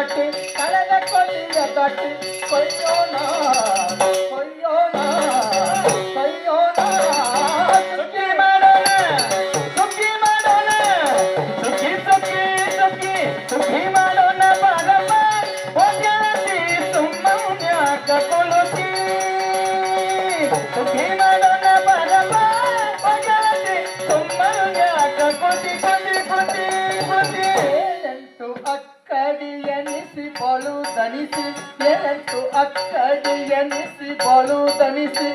ಕಟ್ಟಿ ಕಳೆದ ಕೊಲ್ಲಿಯ ಕಟ್ಟಿ ಕೊಯ್ಯೋಣ ಕೊಯ್ಯೋಣ ಕೊಯ್ಯೋಣ ಸುಖಿ ಮಾಡೋಣ ಸುಖಿ ಮಾಡೋಣ ಸುಖಿ ಸುಖಿ ಸುಖಿ ಸುಖಿ ಮಾಡೋಣ ಬಾರಮ್ಮ ಹೋಗ್ಯಾತಿ ಸುಮ್ಮನ್ಯಾಕ ಕುಲುಕಿ ಸುಖಿ ಮಾಡೋಣ ಬಾರಮ್ಮ ಹೋಗ್ಯಾತಿ ಸುಮ್ಮನ್ಯಾಕ ಕುದಿ ಕುದಿ ಕುದಿ ಕುದಿ ಎಂಟು ಅಕ್ಕಡಿ ಎನಿಸಿ ಬಳು ದನಿಸಿ ಎಂಟು ಅಕ್ಕಡಿ ಎನಿಸಿ ಬಳು ದನಿಸಿ